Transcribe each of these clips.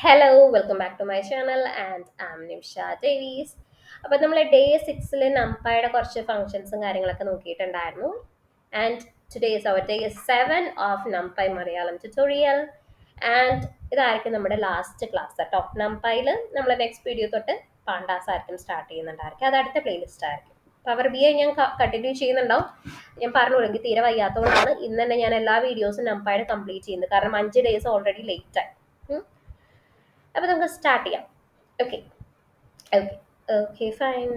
Hello welcome back to my channel and am Nimisha Davis. അപ്പോൾ നമ്മൾ day 6 നംപയുടെ കുറച്ച് ഫങ്ഷൻസും കാര്യങ്ങളൊക്കെ നോക്കിയിട്ടുണ്ടായിരുന്നു. And today is our day 7 of NumPy Malayalam tutorial. And ഇതായിരിക്കും നമ്മുടെ ലാസ്റ്റ് ക്ലാസ് കേട്ടോ. നംപൈയിൽ നമ്മൾ നെക്സ്റ്റ് വീഡിയോ തൊട്ട് പാണ്ടാസ് ആയിരിക്കും സ്റ്റാർട്ട് ചെയ്യുന്നുണ്ടായിരിക്കും. അത് അടുത്ത പ്ലേലിസ്റ്റ് ആയിരിക്കും. പവർ ബി ഐ ഞാൻ കണ്ടിന്യൂ ചെയ്യുന്നുണ്ടാവും. ഞാൻ പറഞ്ഞു എനിക്ക് തീരെ വയ്യാത്തതുകൊണ്ടാണ് ഇന്ന് തന്നെ ഞാൻ എല്ലാ വീഡിയോസും നംപയുടെ കംപ്ലീറ്റ് ചെയ്യുന്നത്. കാരണം 5 ഡേയ്സ് ഓൾറെഡി ലേറ്റ് ആയി. അപ്പോൾ നമുക്ക് സ്റ്റാർട്ട് ചെയ്യാം. Okay okay okay fine.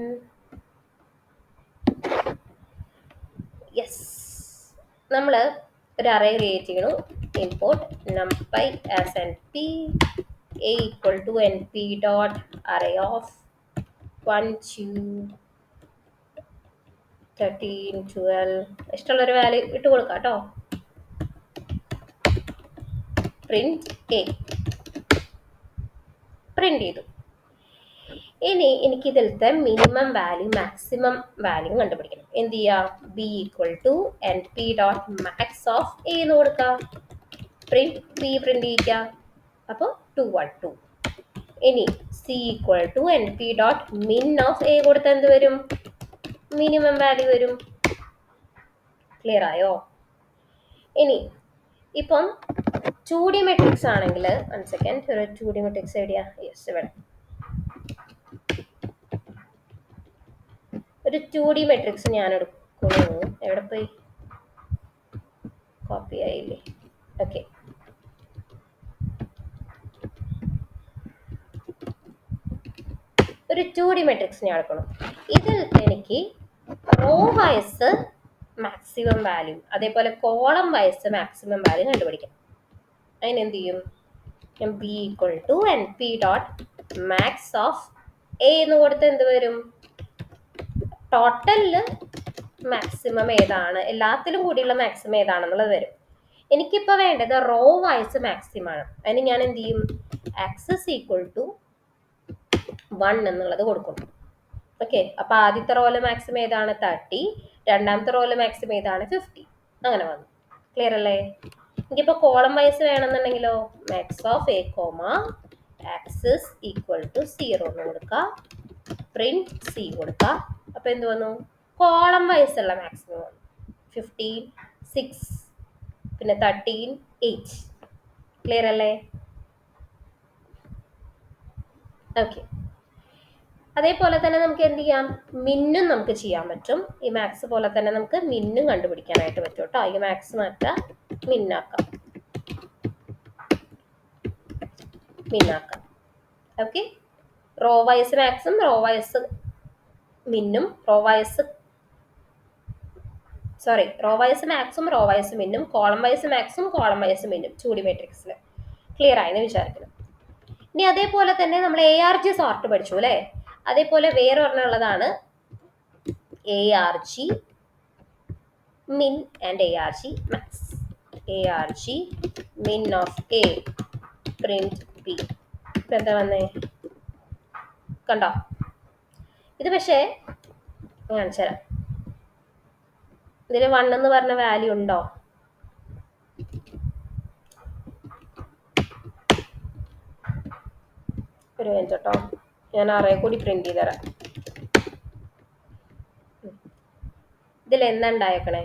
Yes, നമ്മൾ ഒരു അറേ ക്രിയേറ്റ് ചെയ്യണു. Import numpy as np a equal to np dot array of 1 2 13 12 ഇഷ്ടമുള്ളൊരു വാല്യൂ ഇട്ട് കൊടുക്കാം കേട്ടോ. പ്രിന്റ് a പ്രിന്റ് ചെയ്തു. ഇനി എനിക്ക് ഇതിലത്തെ മിനിമം വാല്യൂ മാക്സിമം വാല്യൂ കണ്ടുപിടിക്കണം. എന്ത് ചെയ്യുക? B equal to n p dot max of a എന്ന് കൊടുക്കുക. പ്രിന്റ് ബി പ്രിന്റ് ചെയ്യിക്കുക. അപ്പോൾ 212. ഇനി c equal to n p dot min of a കൊടുത്താൽ എന്ത് വരും? മിനിമം വാല്യൂ വരും. ക്ലിയർ ആയോ? ഇനി ഇപ്പം 2D മെട്രിക്സ് ആണെങ്കിൽ 1 സെക്കൻഡ്, ഒരു 2D മെട്രിക്സ് എവിടെയാ? യെസ്, ഇവിടെ ഒരു 2D മെട്രിക്സ് ഞാൻ എടുക്കുന്നു. എവിടെ പോയി? കോപ്പി ആയില്ലേ? ഓക്കെ, ഒരു 2D മെട്രിക്സ് ഞാൻ എടുക്കണം. ഇതിൽ എനിക്ക് റോ വൈസ് മാക്സിമം വാല്യൂ, അതേപോലെ കോളം വൈസ് മാക്സിമം വാല്യൂ കണ്ടുപിടിക്കണം. അതിനെന്ത് ചെയ്യും? B equal to n p dot max of a എന്ന് കൊടുത്ത് എന്ത് വരും? ടോട്ടലില് മാക്സിമം ഏതാണ്, എല്ലാത്തിലും കൂടിയുള്ള മാക്സിമം ഏതാണെന്നുള്ളത് വരും. എനിക്കിപ്പോൾ വേണ്ടത് റോ വൈസ് മാക്സിമം ആണ്. അതിന് ഞാൻ എന്ത് ചെയ്യും? ആക്സസ് ഈക്വൽ ടു 1 എന്നുള്ളത് കൊടുക്കും. ഓക്കെ, അപ്പൊ ആദ്യത്തെ റോയില് മാക്സിമം ഏതാണ്? 30. രണ്ടാമത്തെ റോയില് മാക്സിമം ഏതാണ്? 50. അങ്ങനെ വന്നു. ക്ലിയർ അല്ലേ? എനിക്കിപ്പോൾ കോളം വൈസ് വേണമെന്നുണ്ടെങ്കിലോ max of a comma axis equal to 0 എന്ന് കൊടുക്കുക. പ്രിന്റ് സി കൊടുക്കുക. അപ്പൊ എന്ത് വന്നു? കോളം വൈസ് ഉള്ള മാക്സിമം വന്നു. 15 6, പിന്നെ 13 8. ക്ലിയർ അല്ലേ? ഓക്കെ, അതേപോലെ തന്നെ നമുക്ക് എന്ത് ചെയ്യാം? മിന്നും നമുക്ക് ചെയ്യാൻ പറ്റും. ഈ മാക്സ് പോലെ തന്നെ നമുക്ക് മിന്നും കണ്ടുപിടിക്കാനായിട്ട് പറ്റും കേട്ടോ. ഈ മാക്സ് മാറ്റാം, മിന്നാക്കാം. ഓക്കെ, റോ വൈസ് മാക്സും റോ വൈസ് മിന്നും റോ വൈസ് മാക്സും റോ വൈസ് മിന്നും കോളം വൈസ് മാക്സും കോളം വൈസ് മിന്നും 2D മെട്രിക്സിൽ ക്ലിയർ ആയെന്ന് വിചാരിക്കണം. ഇനി അതേപോലെ തന്നെ നമ്മൾ ARG സോർട്ട് പഠിച്ചു അല്ലേ? അതേപോലെ വേറെ ഒരെണ്ണമുള്ളതാണ് ARG min and ARG max. ARG min of A print B. ഇപ്പം എന്താ വന്നേ? കണ്ടോ? ഇത് പക്ഷേ കാണിച്ചു തരാം. ഇതിൽ 1 എന്ന് പറഞ്ഞ വാല്യൂ ഉണ്ടോ? ഒരു മിനിറ്റ് കേട്ടോ, ഞാൻ അറേ കൂടി പ്രിന്റ് ചെയ്ത് തരാം. ഇതിൽ എന്താ ഉണ്ടായേക്കണേ?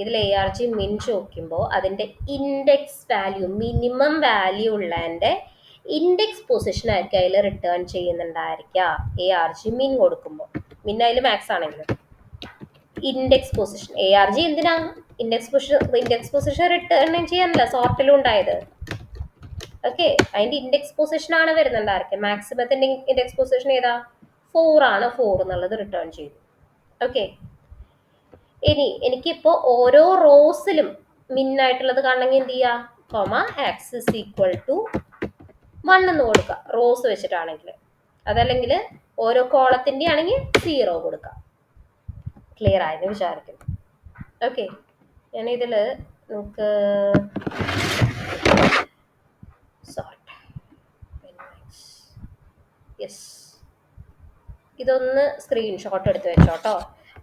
ഇതിൽ ARG മിൻ ചോദിക്കുമ്പോൾ അതിൻ്റെ ഇൻഡെക്സ് വാല്യൂ, മിനിമം വാല്യൂ ഉള്ളതിൻ്റെ ഇൻഡെക്സ് പൊസിഷൻ ആയിരിക്കും അതിൽ റിട്ടേൺ ചെയ്യുന്നുണ്ടായിരിക്കുക. ARG മിൻ കൊടുക്കുമ്പോൾ, മിൻ അതിൽ മാക്സ് ആണെങ്കിലും ഇൻഡെക്സ് പൊസിഷൻ. ARG എന്തിനാ? ഇൻഡെക്സ് പൊസിഷൻ റിട്ടേൺ ചെയ്യാനല്ല സോർട്ടിലും ഉണ്ടായത്. ഓക്കെ, അതിന്റെ ഇൻഡെക്സ് പൊസിഷൻ ആണ് വരുന്നുണ്ടായിരിക്കും. മാക്സിമത്തിന്റെ ഇൻഡെക്സ് പൊസിഷൻ ഏതാ? 4 ആണ്. 4 എന്നുള്ളത് റിട്ടേൺ ചെയ്തു. ഓക്കെ, ഇനി എനിക്കിപ്പോ ഓരോ റോസിലും മിന്നായിട്ടുള്ളത് കാണണമെങ്കിൽ എന്ത് ചെയ്യാ? കോമ ആക്സസ് ഈക്വൽ ടു 1 എന്ന് കൊടുക്കുക, റോസ് വെച്ചിട്ടാണെങ്കിൽ. അതല്ലെങ്കിൽ ഓരോ കോളത്തിന്റെ ആണെങ്കിൽ 0 കൊടുക്കാം. ക്ലിയർ ആയെന്ന് വിചാരിക്കുന്നു. ഓക്കെ, ഞാനിതിൽ നമുക്ക് ഇതൊന്ന് സ്ക്രീൻഷോട്ട് എടുത്ത് വെച്ചോട്ടോ.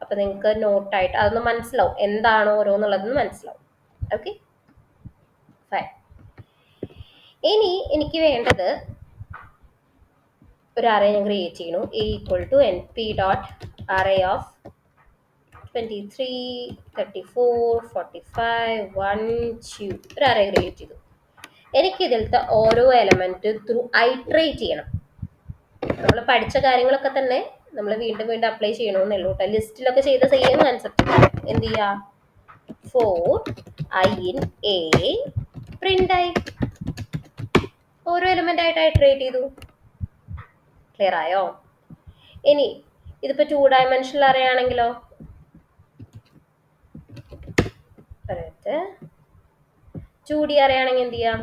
അപ്പൊ നിങ്ങൾക്ക് നോട്ടായിട്ട് അതൊന്ന് മനസ്സിലാവും, എന്താണോ ഓരോന്നുള്ളതെന്ന് മനസ്സിലാവും. Okay fine. ഇനി എനിക്ക് വേണ്ടത് ഒരു അറേ ഞാൻ ക്രിയേറ്റ് ചെയ്യണു. A equal to n p dot array of 23, 34, 45, 1, 2 ഒരു അറേ ക്രിയേറ്റ് ചെയ്തു. എനിക്ക് ഇതിലത്തെ ഓരോ എലമെന്റ് ത്രൂ ഐട്രേറ്റ് ചെയ്യണം. നമ്മൾ പഠിച്ച കാര്യങ്ങളൊക്കെ തന്നെ നമ്മൾ വീണ്ടും വീണ്ടും അപ്ലൈ ചെയ്യണമെന്നേ ഉള്ളൂ കേട്ടോ. ലിസ്റ്റിലൊക്കെ ചെയ്ത സെയിം കൺസെപ്റ്റ്. എന്ത് ചെയ്യാ, for i in a print i, ഓരോ എലമെന്റ് ആയിട്ട് ഐട്രേറ്റ് ചെയ്തു. ക്ലിയർ ആയോ? ഇനി ഇതിപ്പോ 2 ഡയമെൻഷനിൽ അറിയാണെങ്കിലോ, 2D അറിയാണെങ്കിൽ എന്ത് ചെയ്യാം,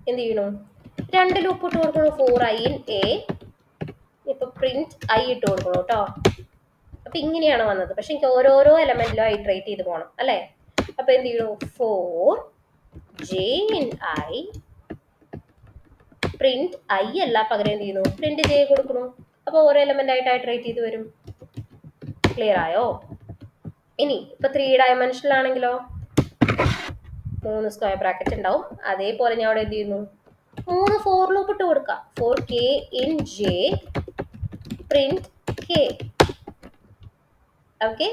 എന്ത് ചെയ്യണു, 2 ലൂപ്പ് ഇട്ട് കൊടുക്കണു. 4 ഐ ഇൻ എ, ഇപ്പൊ പ്രിന്റ് ഐ ഇട്ട് കൊടുക്കണു കേട്ടോ. അപ്പൊ ഇങ്ങനെയാണ് വന്നത്. പക്ഷെ എനിക്ക് ഓരോരോ എലമെന്റിലും ഐട്രേറ്റ് ചെയ്ത് പോകണം അല്ലേ. അപ്പൊ എന്ത് ചെയ്യണു, 4 Jae In I print I അല്ല, പകരം എന്ത് ചെയ്യുന്നു, പ്രിന്റ് ജെ കൊടുക്കുന്നു. അപ്പൊ ഓരോ എലമെന്റ് ആയിട്ട് ഐട്രേറ്റ് ചെയ്ത് വരും. ക്ലിയർ ആയോ? ഇനി ഇപ്പൊ 3 ഡയമെൻഷനിൽ ആണെങ്കിലോ 3 സ്ക്വയർ ബ്രാക്കറ്റ് ഉണ്ടാവും. അതേപോലെ ഞാൻ അവിടെ എന്ത് ചെയ്യുന്നു, 3 ഫോർ ലൂപ്പ് ഇട്ട് കൊടുക്കാം. 4k in J print K. Okay,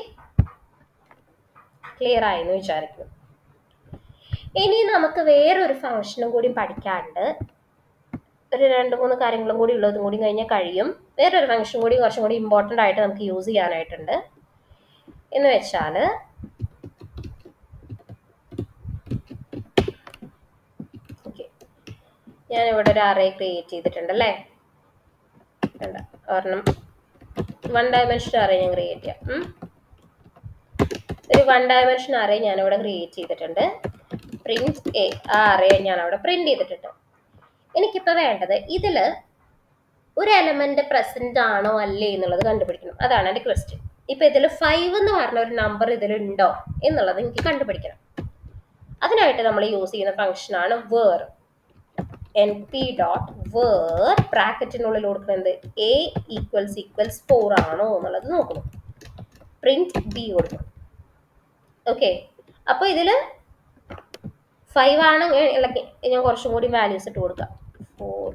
clear ആയെന്ന് വിചാരിക്കുന്നു. ഇനി നമുക്ക് വേറൊരു ഫംഗ്ഷനും കൂടി പഠിക്കാണ്ട്, ഒരു 2-3 കാര്യങ്ങളും കൂടി ഉള്ളതും കൂടി കഴിഞ്ഞാൽ കഴിയും. വേറൊരു ഫംഗ്ഷൻ കൂടി കുറച്ചും കൂടി ഇമ്പോർട്ടൻ്റ് ആയിട്ട് നമുക്ക് യൂസ് ചെയ്യാനായിട്ടുണ്ട്. എന്ന് വെച്ചാൽ ഞാനിവിടെ ഒരു അറേ ക്രിയേറ്റ് ചെയ്തിട്ടുണ്ട് അല്ലേ. ഒരെണ്ണം 1 ഡയമെൻഷൻ അറേ ഞാൻ ക്രിയേറ്റ് ചെയ്യാം. ഒരു 1 ഡയമെൻഷൻ അറേ ഞാനിവിടെ ക്രിയേറ്റ് ചെയ്തിട്ടുണ്ട്. പ്രിന്റ് എ, ആ അറേ ഞാൻ അവിടെ പ്രിന്റ് ചെയ്തിട്ടുണ്ട്. എനിക്കിപ്പോൾ വേണ്ടത് ഇതിൽ ഒരു എലമെന്റ് പ്രസന്റ് ആണോ അല്ലേ എന്നുള്ളത് കണ്ടുപിടിക്കണം. അതാണ് എൻ്റെ ക്വസ്റ്റ്യൻ. ഇപ്പൊ ഇതിൽ 5 എന്ന് പറഞ്ഞ ഒരു നമ്പർ ഇതിലുണ്ടോ എന്നുള്ളത് എനിക്ക് കണ്ടുപിടിക്കണം. അതിനായിട്ട് നമ്മൾ യൂസ് ചെയ്യുന്ന ഫംഗ്ഷനാണ് where. N p dot where ബ്രാക്കറ്റിനുള്ളിൽ കൊടുക്കുന്നത് എ ഈക്വൽസ് 4 ആണോ എന്നുള്ളത് നോക്കണം. പ്രിന്റ് ബി കൊടുക്കണം. ഓക്കെ, അപ്പൊ ഇതില് 5 ആണ്. ഞാൻ കുറച്ചും കൂടി വാല്യൂസ് ഇട്ട് കൊടുക്കാം. 4,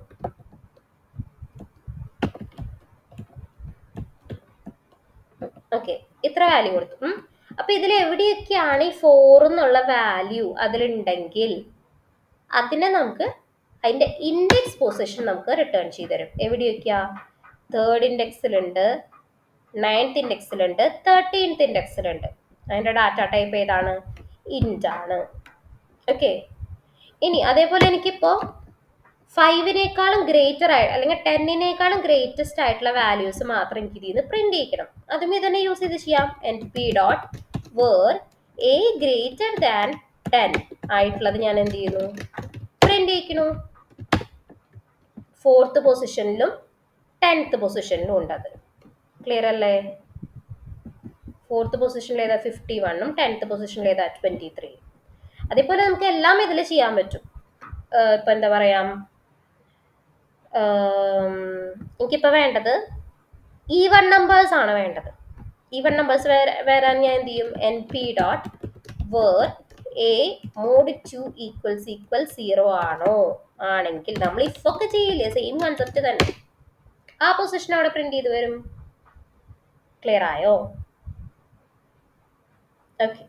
ഓക്കെ, ഇത്ര വാല്യൂ കൊടുത്തു. അപ്പൊ ഇതിൽ എവിടെയൊക്കെയാണ് ഈ 4 എന്നുള്ള വാല്യൂ അതിലുണ്ടെങ്കിൽ അതിനെ നമുക്ക് അതിന്റെ ഇൻഡെക്സ് പൊസിഷൻ നമുക്ക് റിട്ടേൺ ചെയ്ത് തരും. എവിടെയൊക്കെയാ, 3rd ഇൻഡെക്സിലുണ്ട്, 9th ഇൻഡെക്സിലുണ്ട്, 13th ഇൻഡെക്സിലുണ്ട്. അതിന്റെ ഡാറ്റ ടൈപ്പ് ഏതാണ്, ഇൻറ്റ് ആണ്. ഓക്കെ, ഇനി അതേപോലെ എനിക്കിപ്പോ 5-നേക്കാളും ഗ്രേറ്റർ ആയി അല്ലെങ്കിൽ 10-നേക്കാളും ഗ്രേറ്റസ്റ്റ് ആയിട്ടുള്ള വാല്യൂസ് മാത്രം എനിക്ക് ഇതിൽ നിന്ന് പ്രിന്റ് ചെയ്യിക്കണം. അതും ഇതന്നെ യൂസ് ചെയ്ത് ചെയ്യാം. N p dot where a greater than 10 ആയിട്ടുള്ളത് ഞാൻ എന്ത് ചെയ്യുന്നു, പ്രിന്റ് ചെയ്യിക്കുന്നു. 4th പൊസിഷനിലും 10th പൊസിഷനിലും ഉണ്ട്. അത് ക്ലിയർ അല്ലേ? 4th പൊസിഷനിൽ ഏതാ 51ഉം 10th പൊസിഷനിൽ ഏതാ 23. അതേപോലെ നമുക്ക് എല്ലാം ഇതിൽ ചെയ്യാൻ പറ്റും. ഇപ്പൊ എന്താ പറയാ, എനിക്കിപ്പോൾ വേണ്ടത് ഈവൺ നമ്പേഴ്സ് ആണ് വേണ്ടത്. ഈവൺ നമ്പേഴ്സ് വരാൻ ഞാൻ എന്ത് ചെയ്യും, n p dot where a mod 2 = 0 ആണോ, ആണെങ്കിൽ നമ്മൾ ഇഫൊക്കെ ചെയ്യില്ലേ, സെയിം കൺസെപ്റ്റ് തന്നെ, ആ പൊസിഷൻ അവിടെ പ്രിന്റ് ചെയ്ത് വരും. ക്ലിയർ ആയോ? ഓക്കെ,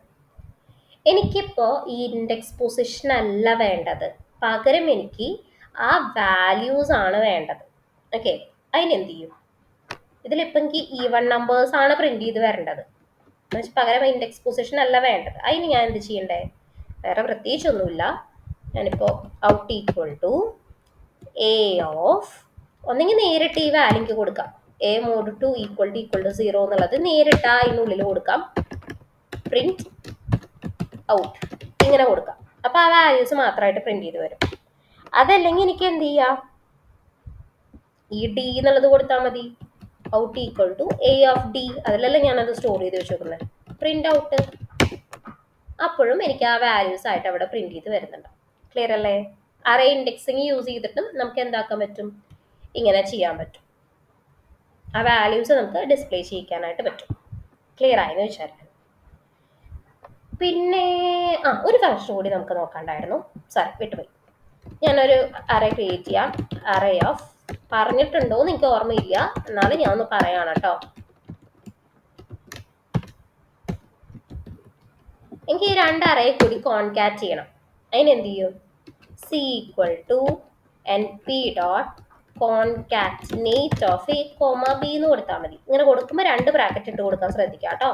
എനിക്കിപ്പോ ഈ ഇൻഡെക്സ് പൊസിഷൻ അല്ല വേണ്ടത്, പകരം എനിക്ക് ആ വാല്യൂസ് ആണ് വേണ്ടത്. ഓക്കെ, അതിനെന്ത് ചെയ്യും, ഇതിലിപ്പോൾ എനിക്ക് ഈവൺ നമ്പേഴ്സ് ആണ് പ്രിന്റ് ചെയ്ത് വരേണ്ടത്. പകരം ഇൻഡെക്സ് പൊസിഷൻ അല്ല വേണ്ടത്. അതിന് ഞാൻ എന്ത് ചെയ്യണ്ടേ, വേറെ പ്രത്യേകിച്ചൊന്നുമില്ല. ഞാനിപ്പോൾ out equal to a of, ഒന്നെങ്കിൽ നേരിട്ട് ഈ വാല്യൂക്ക് കൊടുക്കാം, എ മോഡ് 2 = 0 എന്നുള്ളത് നേരിട്ട് അതിനുള്ളിൽ കൊടുക്കാം. പ്രിന്റ് ഔട്ട് ഇങ്ങനെ കൊടുക്കാം. അപ്പൊ ആ വാല്യൂസ് മാത്രമായിട്ട് പ്രിന്റ് ചെയ്ത് വരും. അതല്ലെങ്കിൽ എനിക്ക് എന്ത് ചെയ്യാം, ഈ ഡി എന്നുള്ളത് കൊടുത്താൽ മതി. Out equal to a of d, അതിലല്ലേ ഞാനത് സ്റ്റോർ ചെയ്ത് വെച്ചേക്കുന്നത്. പ്രിന്റ് ഔട്ട്, അപ്പോഴും എനിക്ക് ആ വാല്യൂസ് ആയിട്ട് അവിടെ പ്രിന്റ് ചെയ്ത് വരുന്നുണ്ട്. ക്ലിയർ അല്ലേ? അറേ ഇൻഡെക്സിങ് യൂസ് ചെയ്തിട്ടും നമുക്ക് എന്താക്കാൻ പറ്റും, ഇങ്ങനെ ചെയ്യാൻ പറ്റും. ആ വാല്യൂസ് നമുക്ക് ഡിസ്പ്ലേ ചെയ്യിക്കാനായിട്ട് പറ്റും. ക്ലിയർ ആയെന്ന് വിചാരിക്കും. പിന്നെ ഒരു ഫംഗ്ഷൻ കൂടി നമുക്ക് നോക്കാണ്ടായിരുന്നു, സോറി വിട്ടുപോയി. ഞാനൊരു അറേ ക്രിയേറ്റ് ചെയ്യാം. അറേ ഓഫ് പറഞ്ഞിട്ടുണ്ടോ എന്ന് എനിക്ക് ഓർമ്മയില്ല, എന്നാലും ഞാൻ ഒന്ന് പറയാണ് കേട്ടോ. എനിക്ക് ഈ 2 അറേ കൂടി കോൺകാറ്റ് ചെയ്യണം. അതിനെന്ത് ചെയ്യും? C equal to np dot concatenate of a comma b എന്ന് കൊടുത്താൽ മതി. ഇങ്ങനെ കൊടുക്കുമ്പോൾ 2 ബ്രാക്കറ്റ് ഇട്ട് കൊടുക്കാൻ ശ്രദ്ധിക്കുക കേട്ടോ.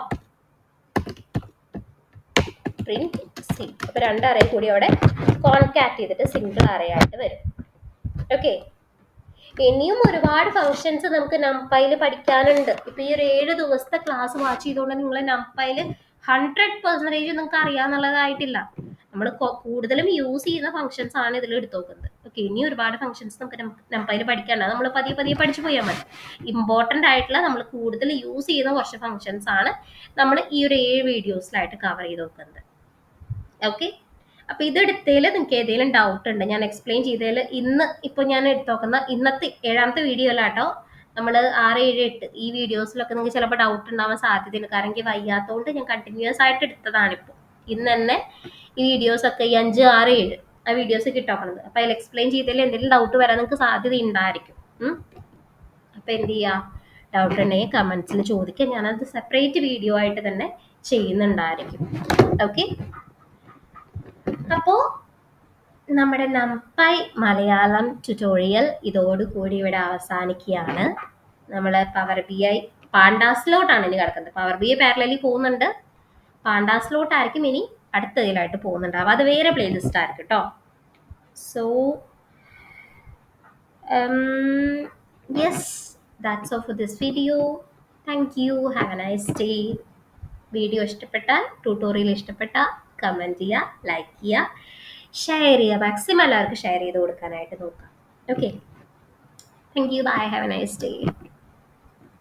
Print C. അപ്പൊ 2 അറേ കൂടി അവിടെ കോൺകാറ്റ് ചെയ്തിട്ട് സിംഗിൾ അറേ ആയിട്ട് വരും. ഓക്കെ. ഇനിയും ഒരുപാട് ഫങ്ഷൻസ് നമുക്ക് നംപൈയിൽ പഠിക്കാനുണ്ട്. ഇപ്പൊ ഈ ഒരു 7 ദിവസത്തെ ക്ലാസ് വാച്ച് ചെയ്തുകൊണ്ട് നിങ്ങൾ നംപൈയിൽ 100% നിങ്ങൾക്ക് അറിയാന്നുള്ളതായിട്ടില്ല. നമ്മൾ കൂടുതലും യൂസ് ചെയ്യുന്ന ഫങ്ഷൻസ് ആണ് ഇതിൽ എടുത്തു നോക്കുന്നത്. ഓക്കെ. ഇനി ഒരുപാട് ഫങ്ഷൻസ് നമുക്ക് നംപൈയിൽ പഠിക്കാനുണ്ട്. നമ്മൾ പതിയെ പതിയെ പഠിച്ചു പോയാൽ മതി. ഇമ്പോർട്ടൻ്റ് ആയിട്ടുള്ള നമ്മൾ കൂടുതൽ യൂസ് ചെയ്യുന്ന കുറച്ച് ഫങ്ഷൻസ് ആണ് നമ്മൾ ഈ ഒരു 7 വീഡിയോസിലായിട്ട് കവർ ചെയ്ത് നോക്കുന്നത്. ഓക്കെ. അപ്പൊ ഇതെടുത്തതിൽ നിങ്ങൾക്ക് ഏതെങ്കിലും ഡൗട്ട് ഉണ്ട്, ഞാൻ എക്സ്പ്ലെയിൻ ചെയ്തതിൽ ഇപ്പൊ ഞാൻ എടുത്തു നോക്കുന്ന ഇന്നത്തെ 7ാമത്തെ വീഡിയോ അല്ലാട്ടോ, നമ്മൾ 6, 7, 8 ഈ വീഡിയോസിലൊക്കെ നിങ്ങൾക്ക് ചിലപ്പോൾ ഡൗട്ട് ഉണ്ടാവാൻ സാധ്യതയുണ്ട്. കാരണം എനിക്ക് വയ്യാത്തതുകൊണ്ട് ഞാൻ കണ്ടിന്യൂസ് ആയിട്ട് എടുത്തതാണിപ്പോൾ. ഇന്ന് തന്നെ ഈ വീഡിയോസ് ഒക്കെ ഈ 5, 6, 7 ആ വീഡിയോസ് കിട്ടോക്കണത്. അപ്പൊ അതിൽ എക്സ്പ്ലെയിൻ ചെയ്തതിൽ എന്തെങ്കിലും ഡൗട്ട് വരാൻ നിങ്ങൾക്ക് സാധ്യത ഉണ്ടായിരിക്കും. അപ്പൊ എന്ത് ചെയ്യാ, ഡൗട്ട് ഉണ്ടെങ്കിൽ കമന്റ്സിൽ ചോദിക്കുക. ഞാനത് സെപ്പറേറ്റ് വീഡിയോ ആയിട്ട് തന്നെ ചെയ്യുന്നുണ്ടായിരിക്കും. ഓക്കെ. അപ്പോൾ നമ്മുടെ നംപൈ മലയാളം ട്യൂട്ടോറിയൽ ഇതോടുകൂടി ഇവിടെ അവസാനിക്കുകയാണ്. നമ്മൾ പവർ ബി ഐ പാണ്ടാസിലോട്ടാണ് ഇനി കിടക്കുന്നത്. പവർ ബി ഐ പാരലലി പോകുന്നുണ്ട്, പാണ്ടാസിലോട്ടായിരിക്കും ഇനി അടുത്തതിലായിട്ട് പോകുന്നുണ്ടാവും. അത് വേറെ പ്ലേലിസ്റ്റ് ആയിരിക്കും കേട്ടോ. So yes, that's all for this video. Thank you. Have a nice day. Video ഇഷ്ടപ്പെട്ടാൽ, ട്യൂട്ടോറിയൽ ഇഷ്ടപ്പെട്ടാൽ കമൻറ്റ് ചെയ്യുക, ലൈക്ക് ചെയ്യുക, ഷെയർ ചെയ്യുക. മാക്സിമം എല്ലാവർക്കും ഷെയർ ചെയ്ത് കൊടുക്കാനായിട്ട് നോക്കാം. Okay. Thank you. Bye. Have a nice day.